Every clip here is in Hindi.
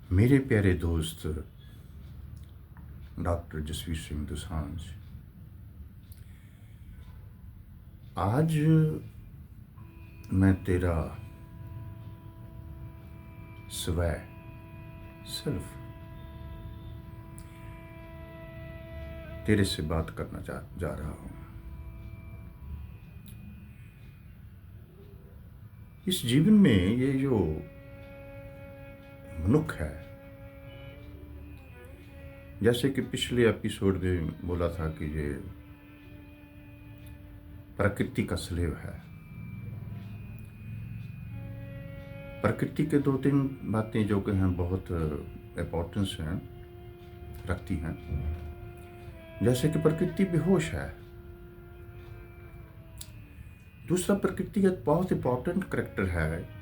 मेरे प्यारे दोस्त डॉक्टर जसवीर सिंह दोसांझ, आज मैं तेरा स्वयं सिर्फ तेरे से बात करना जा रहा हूं। इस जीवन में ये जो मनुष्य है, जैसे कि पिछले एपिसोड में बोला था कि ये प्रकृति का स्लेव है। प्रकृति के दो तीन बातें जो कि हैं बहुत इम्पोर्टेंस हैं रखती हैं। जैसे कि प्रकृति बेहोश है। दूसरा, प्रकृति का बहुत इंपॉर्टेंट करैक्टर है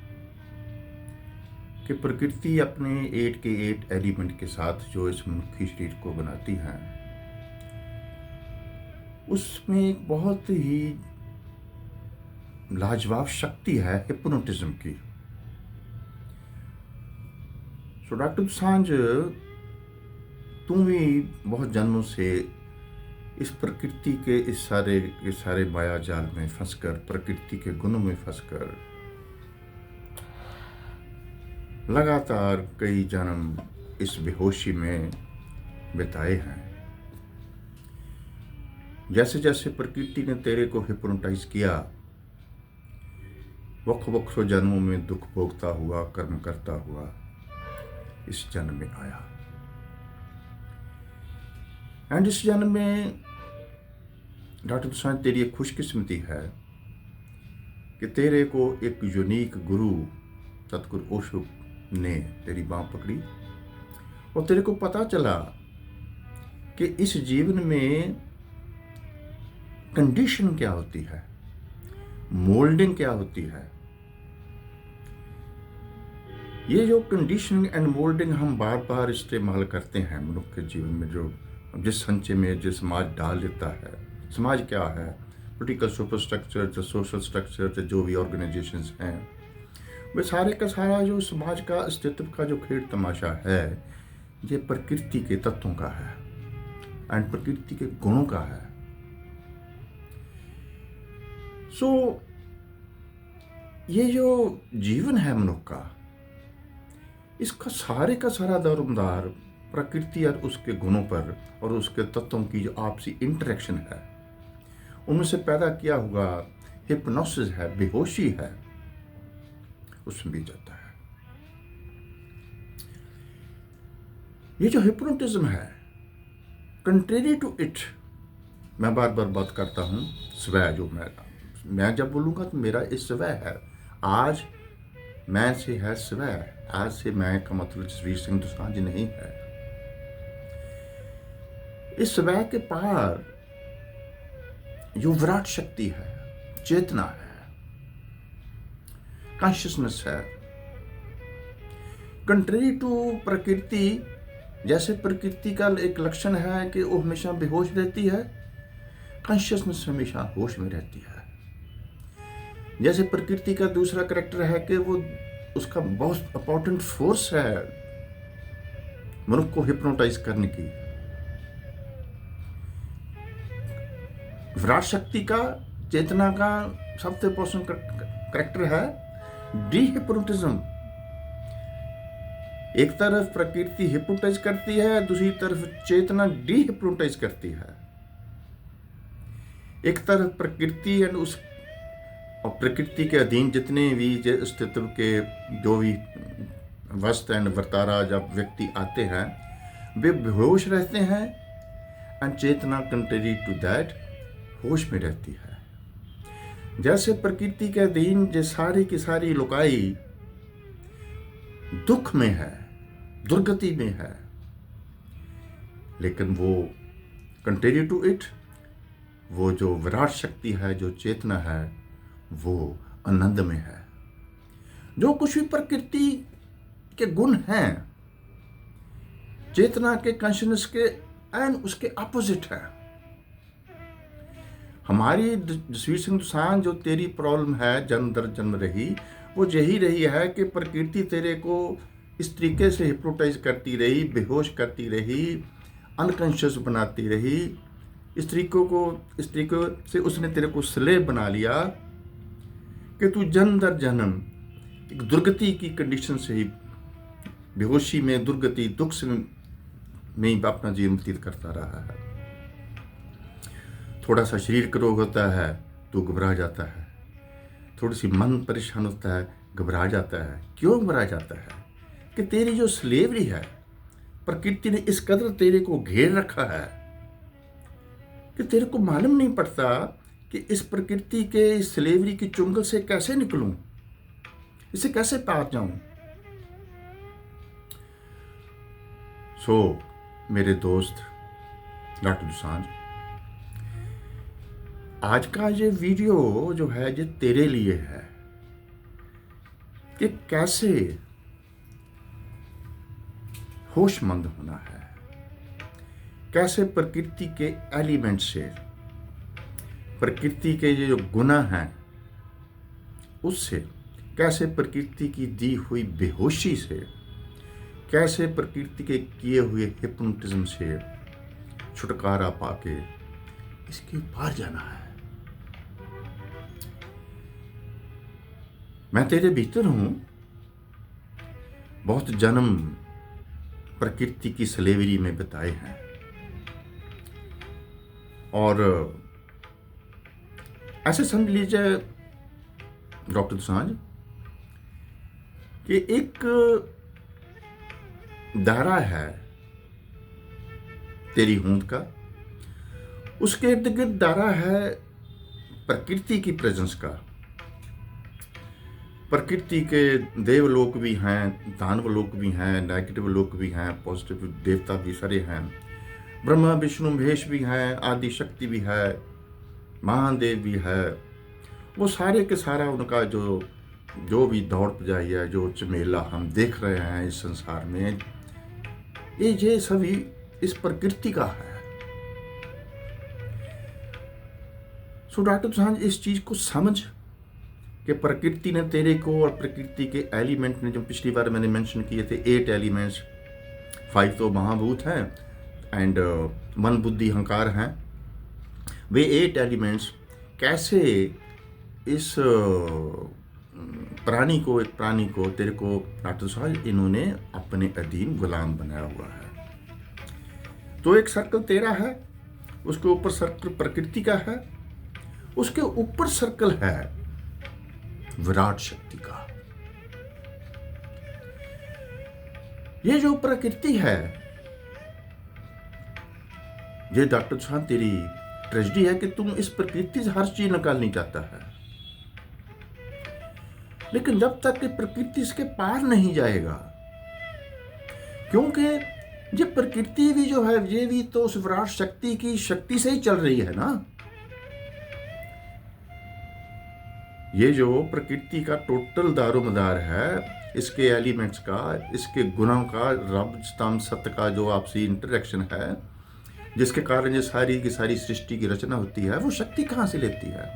कि प्रकृति अपने 8 के 8 एलिमेंट के साथ जो इस मनुष्य शरीर को बनाती है, उसमें एक बहुत ही लाजवाब शक्ति है हिप्नोटिज्म की। सो डॉक्टर दोसांझ, तुम भी बहुत जन्मों से इस प्रकृति के इस सारे माया जाल में फंसकर, प्रकृति के गुणों में फंसकर लगातार कई जन्म इस बेहोशी में बिताए हैं। जैसे जैसे प्रकृति ने तेरे को हिप्नोटाइज किया, वक्र जन्मों में दुख भोगता हुआ, कर्म करता हुआ इस जन्म में आया। एंड इस जन्म में डॉक्टर दोसांझ, तेरी एक खुशकिस्मती है कि तेरे को एक यूनिक गुरु सतगुरु ओशो ने तेरी बांह पकड़ी और तेरे को पता चला कि इस जीवन में कंडीशन क्या होती है, मोल्डिंग क्या होती है। ये जो कंडीशनिंग एंड मोल्डिंग हम बार बार इस्तेमाल करते हैं मनुष्य के जीवन में, जो जिस संचय में जो समाज डाल देता है। समाज क्या है? पॉलिटिकल सुपर स्ट्रक्चर, जो सोशल स्ट्रक्चर, जो भी ऑर्गेनाइजेशंस हैं, वे सारे का सारा जो समाज का अस्तित्व का जो खेल तमाशा है, ये प्रकृति के तत्वों का है एंड प्रकृति के गुणों का है। सो ये जो जीवन है मनुष्य का, इसका सारे का सारा दारोमदार प्रकृति और उसके गुणों पर और उसके तत्वों की जो आपसी इंटरेक्शन है, उनमें से पैदा किया हुआ हिप्नोसिस है, बेहोशी है, उसमें भी जाता है। ये जो हिप्नोटिज्म है, कंट्रेरी टू इट, मैं बार बार बात करता हूं स्वयं। जो मैं जब बोलूंगा तो मेरा इस स्वयं है। आज मैं से है स्वयं। आज से मैं का मतलब जसवीर सिंह दोसांझ नहीं है। इस स्वयं के पार जो विराट शक्ति है, चेतना है, कॉन्शियसनेस है। कंट्री टू प्रकृति, जैसे प्रकृति का एक लक्षण है कि वो हमेशा बेहोश रहती है, कॉन्शियसनेस हमेशा होश में रहती है। जैसे प्रकृति का दूसरा करैक्टर है कि वो उसका बहुत इंपॉर्टेंट फोर्स है मनुष्य को हिप्नोटाइज करने की। विराट शक्ति का, चेतना का सबसे इंपॉर्टेंट करैक्टर है डीहिप्नोटिज्म। एक तरफ प्रकृति हिप्नोटाइज करती है, दूसरी तरफ चेतना डीहिप्नोटाइज करती है। एक तरफ प्रकृति एंड उस और प्रकृति के अधीन जितने भी अस्तित्व के जो भी वस्तु एंड वर्तारा जब व्यक्ति आते हैं, वे बेहोश रहते हैं एंड चेतना कंट्री टू दैट होश में रहती है। जैसे प्रकृति के अधीन जो सारी की सारी लुकाई दुख में है, दुर्गति में है, लेकिन वो कंट्री टू इट, वो जो विराट शक्ति है, जो चेतना है, वो आनंद में है। जो कुछ भी प्रकृति के गुण हैं, चेतना के, कॉन्शियसनेस के एंड उसके अपोजिट है। हमारी जसवीर सिंह दोसांझ, जो तेरी प्रॉब्लम है जन्म दर जन्म रही, वो यही रही है कि प्रकृति तेरे को इस तरीके से हिप्नोटाइज करती रही, बेहोश करती रही, अनकॉन्शियस बनाती रही, इस तरीके से उसने तेरे को स्लेव बना लिया कि तू जन्म दर जन्म एक दुर्गति की कंडीशन से ही, बेहोशी में, दुर्गति, दुख से में ही अपना जीवन व्यतीत करता रहा है। थोड़ा सा शरीर का रोग होता है तो घबरा जाता है, थोड़ी सी मन परेशान होता है, घबरा जाता है। क्यों घबरा जाता है? कि तेरी जो स्लेवरी है, प्रकृति ने इस कदर तेरे को घेर रखा है कि तेरे को मालूम नहीं पड़ता कि इस प्रकृति के, इस स्लेवरी की चुंगल से कैसे निकलूं, इसे कैसे पार जाऊं। मेरे दोस्त डॉक्टर दोसांझ, आज का ये वीडियो जो है ये तेरे लिए है कि कैसे होशमंद होना है, कैसे प्रकृति के एलिमेंट से, प्रकृति के ये जो गुना हैं उससे, कैसे प्रकृति की दी हुई बेहोशी से, कैसे प्रकृति के किए हुए हिप्नोटिज्म से छुटकारा पाके इसके पार जाना है। मैं तेरे भीतर हूं, बहुत जन्म प्रकृति की स्लेवरी में बिताए हैं, और ऐसे समझ लीजिए डॉक्टर दोसांझ कि एक दायरा है तेरी होंद का, उसके इर्द गिर्द दायरा है प्रकृति की प्रेजेंस का। प्रकृति के देवलोक भी हैं, दानव लोक भी हैं, नेगेटिव लोक भी हैं, पॉजिटिव देवता भी सारे हैं, ब्रह्मा विष्णु महेश भी हैं, आदि शक्ति भी है, महादेव भी है। वो सारे के सारा उनका जो भी दौड़ पजाई है, जो चमेला हम देख रहे हैं इस संसार में, ये सभी इस प्रकृति का है। डॉक्टर दोसांझ, इस चीज को समझ कि प्रकृति ने तेरे को, और प्रकृति के एलिमेंट ने, जो पिछली बार मैंने मेंशन किए थे 8 एलिमेंट्स, 5 तो महाभूत हैं एंड मन बुद्धि अहंकार हैं, वे 8 एलिमेंट्स कैसे इस प्राणी को तेरे को डॉक्टर दोसांझ इन्होंने अपने अधीन गुलाम बनाया हुआ है। तो एक सर्कल तेरा है, उसके ऊपर सर्कल प्रकृति का है, उसके ऊपर सर्कल है विराट शक्ति का। ये जो प्रकृति है, ये डॉक्टर दोसांझ तेरी ट्रेजेडी है कि तुम इस प्रकृति से हर चीज निकालनी चाहता है, लेकिन जब तक कि प्रकृति इसके पार नहीं जाएगा, क्योंकि ये प्रकृति भी जो है, ये भी तो उस विराट शक्ति की शक्ति से ही चल रही है ना। ये जो प्रकृति का टोटल दारोमदार है, इसके एलिमेंट्स का, इसके गुणों का, रब स्तंभ सत्य का जो आपसी इंटरेक्शन है, जिसके कारण ये सारी की सारी सृष्टि की रचना होती है, वो शक्ति कहाँ से लेती है?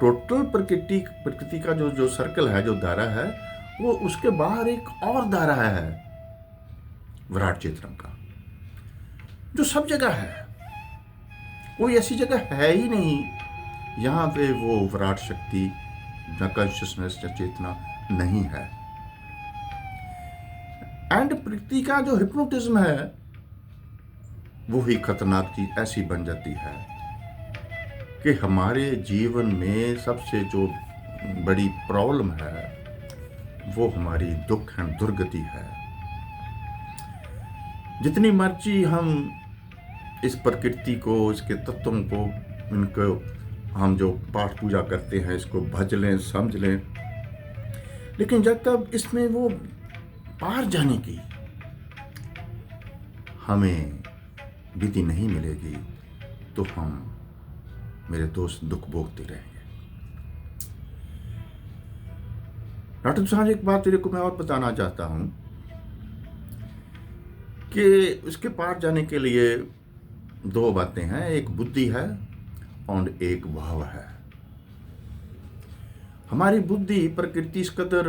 टोटल प्रकृति का जो सर्कल है, जो दायरा है, वो उसके बाहर एक और दायरा है विराट चेतन का, जो सब जगह है। कोई ऐसी जगह है ही नहीं यहाँ पे वो विराट शक्ति या कॉन्शियसनेस या चेतना नहीं है। एंड प्रकृति का जो हिप्नोटिज्म है, वो ही खतरनाक चीज ऐसी बन जाती है कि हमारे जीवन में सबसे जो बड़ी प्रॉब्लम है, वो हमारी दुख एंड दुर्गति है। जितनी मर्जी हम इस प्रकृति को, इसके तत्वों को, इनको हम जो पाठ पूजा करते हैं, इसको भज लें, समझ लें, लेकिन जब तक इसमें वो पार जाने की हमें विधि नहीं मिलेगी, तो हम, मेरे दोस्त, दुख भोगते रहेंगे। डॉक्टर दोसांझ, एक बात तेरे को मैं और बताना चाहता हूं कि उसके पार जाने के लिए 2 बातें हैं, एक बुद्धि है और एक भाव है। हमारी बुद्धि प्रकृति इस कदर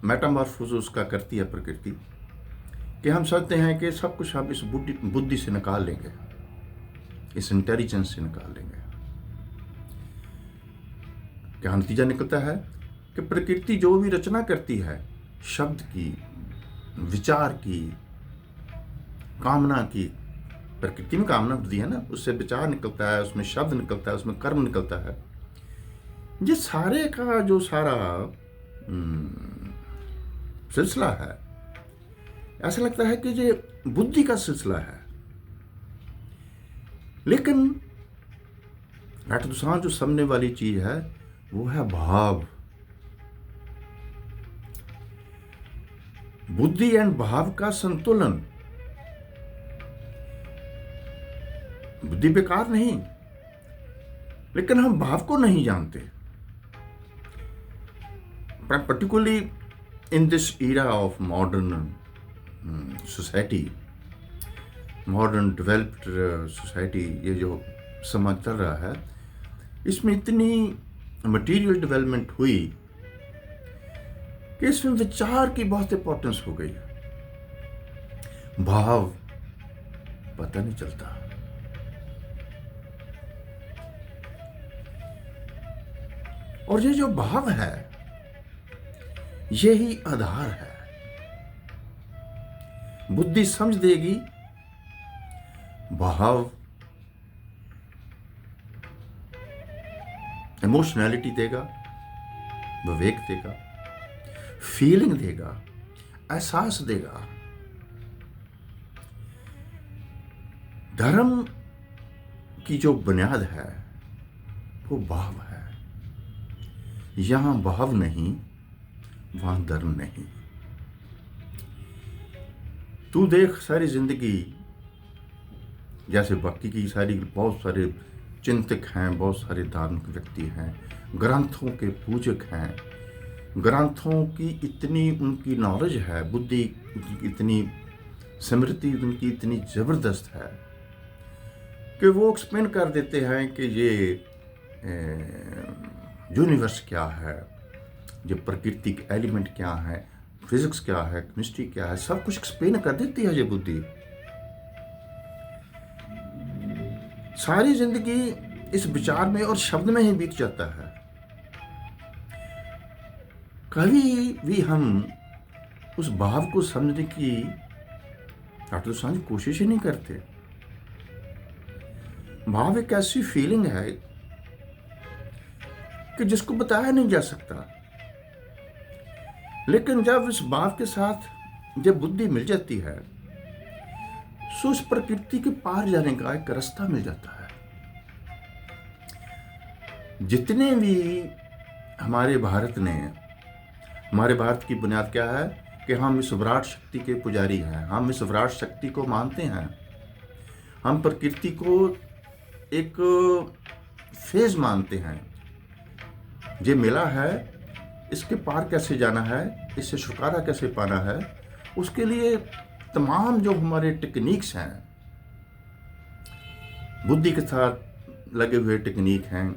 मेटामॉर्फोसिस का करती है प्रकृति, कि हम सोचते हैं कि सब कुछ हम इस बुद्धि से निकाल लेंगे, इस इंटेलिजेंस से निकाल लेंगे। क्या नतीजा निकलता है कि प्रकृति जो भी रचना करती है, शब्द की, विचार की, कामना की, प्रकृति में कामना होती है ना, उससे विचार निकलता है, उसमें शब्द निकलता है, उसमें कर्म निकलता है। ये सारे का जो सारा सिलसिला है, ऐसा लगता है कि ये बुद्धि का सिलसिला है। लेकिन एट द साथ जो समझने वाली चीज है वो है भाव। बुद्धि एंड भाव का संतुलन। बुद्धि बेकार नहीं, लेकिन हम भाव को नहीं जानते। Particularly in this era of modern society, modern developed society, ये जो समाज चल रहा है, इसमें इतनी मटेरियल डेवलपमेंट हुई कि इसमें विचार की बहुत इंपॉर्टेंस हो गई। भाव पता नहीं चलता। और ये जो भाव है, यही आधार है। बुद्धि समझ देगी, भाव इमोशनैलिटी देगा, विवेक देगा, फीलिंग देगा, एहसास देगा। धर्म की जो बुनियाद है वो भाव है। यहां भाव नहीं, वहां धर्म नहीं। तू देख सारी जिंदगी, जैसे बाकी की सारी बहुत सारे चिंतक हैं, बहुत सारे धार्मिक व्यक्ति हैं, ग्रंथों के पूजक हैं, ग्रंथों की इतनी उनकी नॉलेज है, बुद्धि इतनी स्मृति उनकी इतनी जबरदस्त है कि वो एक्सप्लेन कर देते हैं कि ये यूनिवर्स क्या है, ये प्राकृतिक एलिमेंट क्या है, फिजिक्स क्या है, केमिस्ट्री क्या है, सब कुछ एक्सप्लेन कर देती है ये बुद्धि। सारी जिंदगी इस विचार में और शब्द में ही बीत जाता है। कभी भी हम उस भाव को समझने की कोशिश ही नहीं करते। भाव एक ऐसी फीलिंग है कि जिसको बताया नहीं जा सकता, लेकिन जब इस भाव के साथ जब बुद्धि मिल जाती है, सो उस प्रकृति के पार जाने का एक रास्ता मिल जाता है। जितने भी हमारे भारत की बुनियाद क्या है कि हम इस विराट शक्ति के पुजारी हैं, हम इस विराट शक्ति को मानते हैं, हम प्रकृति को एक फेज मानते हैं। ये मिला है, इसके पार कैसे जाना है, इससे छुटकारा कैसे पाना है, उसके लिए तमाम जो हमारे टेक्निक्स हैं, बुद्धि के साथ लगे हुए टेक्निक हैं,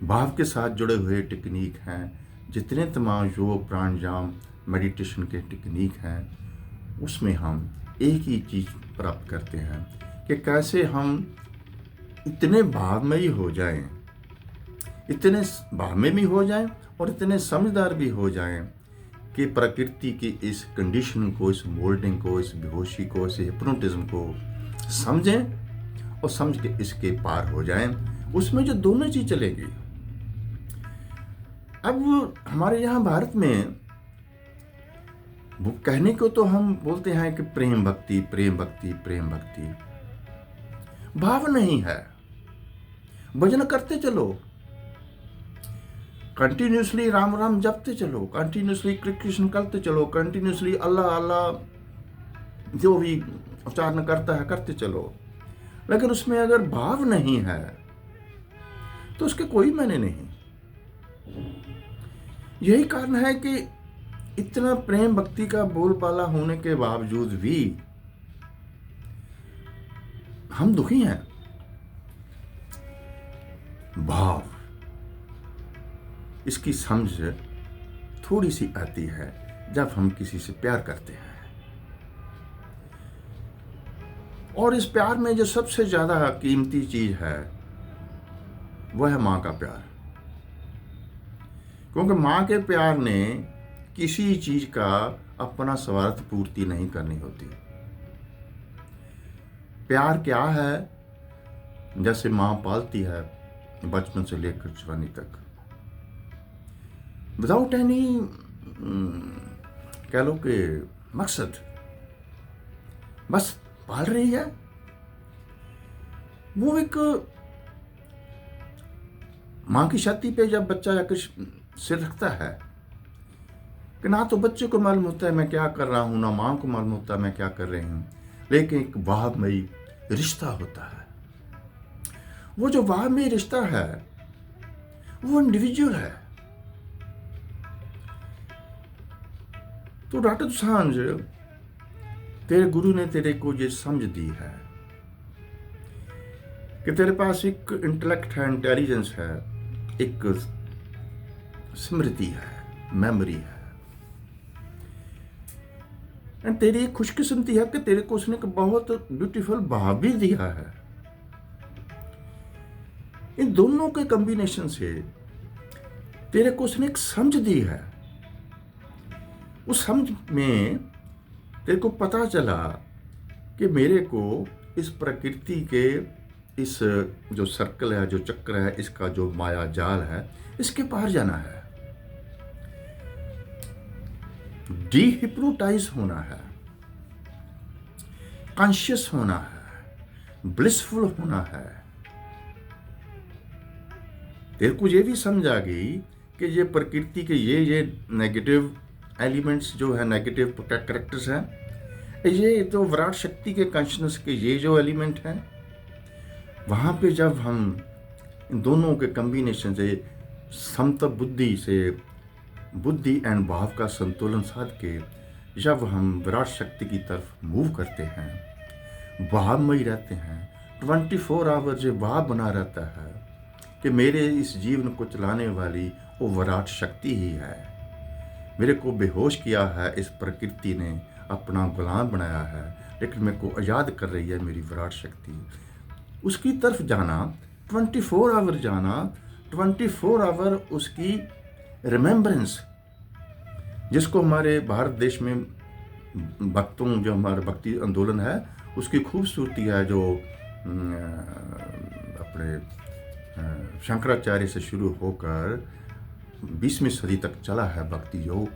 भाव के साथ जुड़े हुए टेक्निक हैं, जितने तमाम योग, प्राणायाम, मेडिटेशन के टेक्निक हैं, उसमें हम एक ही चीज़ प्राप्त करते हैं कि कैसे हम इतने भावमयी हो जाएं, इतने भावमय भी हो जाएं और इतने समझदार भी हो जाएं कि प्रकृति की इस कंडीशन को, इस मोल्डिंग को, इस बेहोशी को, इस हिप्नोटिज्म को समझें और समझ के इसके पार हो जाएं। उसमें जो दोनों चीज चलेगी। अब हमारे यहाँ भारत में वो कहने को तो हम बोलते हैं कि प्रेम भक्ति, प्रेम भक्ति, प्रेम भक्ति, भाव नहीं है। भजन करते चलो, कंटिन्यूसली राम राम जपते चलो, कंटिन्यूसली कृष्ण करते चलो, कंटिन्यूसली अल्लाह अल्लाह जो भी उच्चारण करता है करते चलो, लेकिन उसमें अगर भाव नहीं है तो उसके कोई मायने नहीं। यही कारण है कि इतना प्रेम भक्ति का बोलबाला होने के बावजूद भी हम दुखी हैं। भाव, इसकी समझ थोड़ी सी आती है जब हम किसी से प्यार करते हैं। और इस प्यार में जो सबसे ज़्यादा कीमती चीज़ है वह है माँ का प्यार, क्योंकि माँ के प्यार ने किसी चीज़ का अपना स्वार्थ पूर्ति नहीं करनी होती। प्यार क्या है? जैसे माँ पालती है बचपन से लेकर जवानी तक, विदाउट एनी कह लो कि मकसद, बस पाल रही है। वो एक माँ की छाती पे जब बच्चा जाकर सिर रखता है कि ना तो बच्चे को मालूम होता है मैं क्या कर रहा हूँ, ना माँ को मालूम होता है मैं क्या कर रही हूँ, लेकिन एक वाहमयी रिश्ता होता है। वो जो वाहमयी रिश्ता है वो इंडिविजुअल है। तो डॉक्टर दोसांझ, तेरे गुरु ने तेरे को ये समझ दी है कि तेरे पास एक इंटेलेक्ट है, इंटेलिजेंस है, एक स्मृति है, मेमोरी है। एंड तेरी एक खुशकिस्मती है कि तेरे को उसने एक बहुत ब्यूटीफुल भाव भी दिया है। इन दोनों के कॉम्बिनेशन से तेरे को उसने एक समझ दी है। उस समझ में तेरे को पता चला कि मेरे को इस प्रकृति के इस जो सर्कल है, जो चक्र है, इसका जो माया जाल है, इसके पार जाना है। डीहिप्नोटाइज होना है, कॉन्शियस होना है, ब्लिसफुल होना है। तेरे को ये भी समझ आ गई कि ये प्रकृति के ये नेगेटिव एलिमेंट्स जो है, नेगेटिव कैरेक्टर्स हैं, ये तो विराट शक्ति के कॉन्शियसनेस के ये जो एलिमेंट हैं, वहाँ पे जब हम इन दोनों के कॉम्बिनेशन से समता बुद्धि से, बुद्धि एंड भाव का संतुलन साध के जब हम विराट शक्ति की तरफ मूव करते हैं, भावमयी रहते हैं, 24 आवर जो भाव बना रहता है कि मेरे इस जीवन को चलाने वाली वो विराट शक्ति ही है। मेरे को बेहोश किया है इस प्रकृति ने, अपना गुलाम बनाया है, लेकिन मेरे को आज़ाद कर रही है मेरी विराट शक्ति। उसकी तरफ जाना, 24 आवर जाना, 24 आवर उसकी रिमेम्बरेंस, जिसको हमारे भारत देश में भक्तों, जो हमारा भक्ति आंदोलन है, उसकी खूबसूरती है, जो अपने शंकराचार्य से शुरू होकर 20वीं सदी तक चला है भक्ति, जो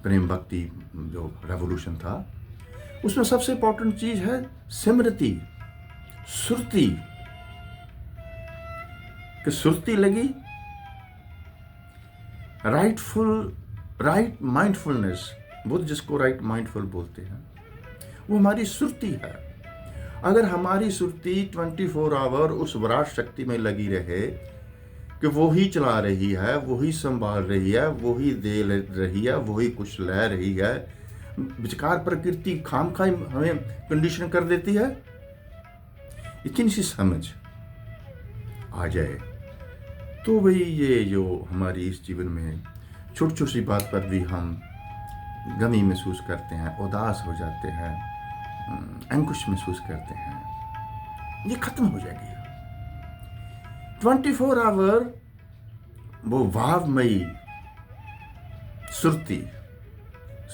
प्रेम भक्ति जो रेवोल्यूशन था। उसमें सबसे इंपॉर्टेंट चीज है स्मृति, सुरती। कि सुरती लगी, राइट माइंडफुलनेस, बुद्ध जिसको राइट माइंडफुल बोलते हैं, वो हमारी सुरती है। अगर हमारी सुरती 24 आवर उस विराट शक्ति में लगी रहे कि वो ही चला रही है, वो ही संभाल रही है, वो ही दे रही है, वो ही कुछ ले रही है, विचकार प्रकृति खामखा हमें कंडीशन कर देती है, इतनी सी समझ आ जाए तो भाई ये जो हमारी इस जीवन में छोटी छोटी बात पर भी हम गमी महसूस करते हैं, उदास हो जाते हैं, अंकुश महसूस करते हैं, ये खत्म हो जाएगी। 24 आवर वो भावमयी सुरती,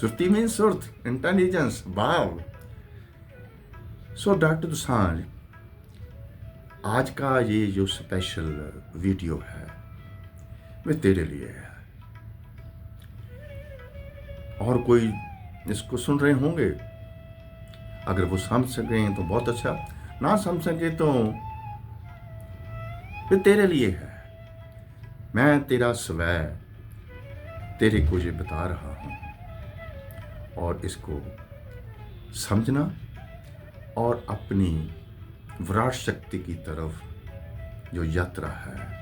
सुरती मीन्स सुर्त, इंटेलिजेंस, भाव। सो डॉक्टर दोसांझ, आज का ये जो स्पेशल वीडियो है वे तेरे लिए है। और कोई इसको सुन रहे होंगे, अगर वो समझ सकें तो बहुत अच्छा, ना समझ सके तो वे तेरे लिए है। मैं तेरा स्वै तेरे को ये बता रहा हूँ, और इसको समझना और अपनी विराट शक्ति की तरफ जो यात्रा है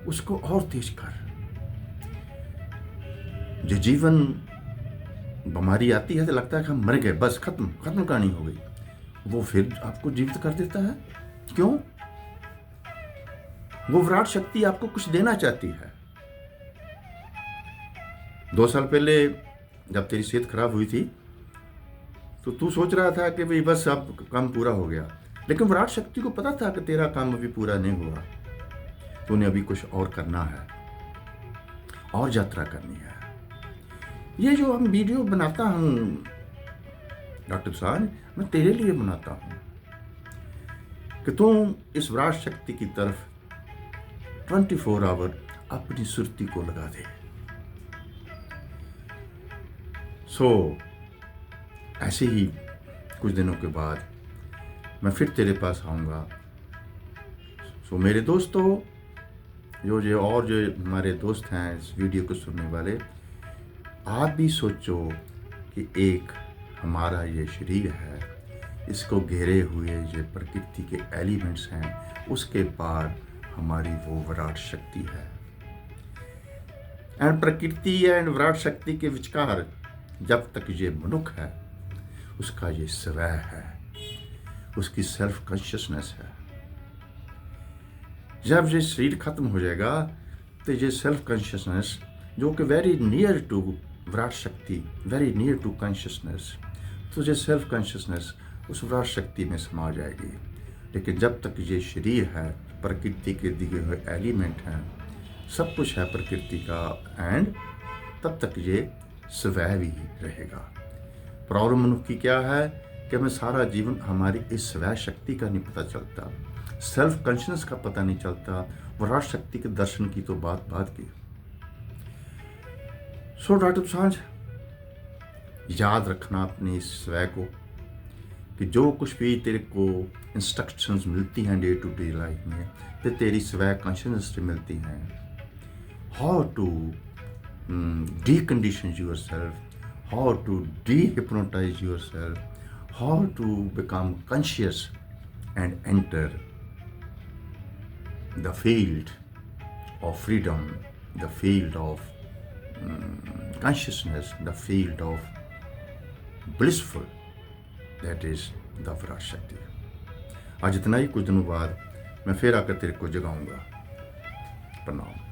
उसको और तेज कर। जो जीवन बीमारी आती है तो लगता है कि हम मर गए, बस खत्म कहानी हो गई, वो फिर आपको जीवित कर देता है। क्यों? वो विराट शक्ति आपको कुछ देना चाहती है। 2 साल पहले जब तेरी सेहत खराब हुई थी तो तू सोच रहा था कि भाई बस अब काम पूरा हो गया, लेकिन विराट शक्ति को पता था कि तेरा काम अभी पूरा नहीं हुआ। तूने अभी कुछ और करना है, और यात्रा करनी है। ये जो हम वीडियो बनाता हूँ डॉक्टर साहब, मैं तेरे लिए बनाता हूँ कि तुम इस विराट शक्ति की तरफ 24 आवर अपनी सुरती को लगा दे। ऐसे ही कुछ दिनों के बाद मैं फिर तेरे पास आऊँगा। मेरे दोस्तों, जो हमारे दोस्त हैं इस वीडियो को सुनने वाले, आप भी सोचो कि एक हमारा ये शरीर है, इसको घेरे हुए ये प्रकृति के एलिमेंट्स हैं, उसके पार हमारी वो विराट शक्ति है। एंड प्रकृति एंड विराट शक्ति के विचकार जब तक ये मनुष्य है, उसका ये स्वय है, उसकी सेल्फ कॉन्शियसनेस है। जब ये शरीर खत्म हो जाएगा तो ये सेल्फ कॉन्शियसनेस, जो कि वेरी नियर टू विराट शक्ति, वेरी नियर टू कॉन्शियसनेस, तो ये सेल्फ कॉन्शियसनेस उस विराट शक्ति में समा जाएगी। लेकिन जब तक ये शरीर है, प्रकृति के दिए हुए एलिमेंट हैं, सब कुछ है प्रकृति का, एंड तब तक ये स्वय भी रहेगा। प्रॉब्लम मनुष्य की क्या है कि हमें सारा जीवन हमारी इस स्वय शक्ति का नहीं पता चलता, सेल्फ कॉन्शियसनेस का पता नहीं चलता, विराट शक्ति के दर्शन की तो बात की। डॉक्टर सांझ, याद रखना अपने इस स्वय को कि जो कुछ भी तेरे को इंस्ट्रक्शंस मिलती हैं डे टू डे लाइफ में, तो तेरी स्वय कॉन्शियसनेस से मिलती हैं। How to decondition yourself, how to dehypnotize yourself, how to become conscious and enter the field of freedom, the field of consciousness, the field of blissful, that is the Virat शक्ति। आज इतना ही, कुछ दिनों बाद मैं फिर आकर तेरे को जगाऊंगा। प्रणाम।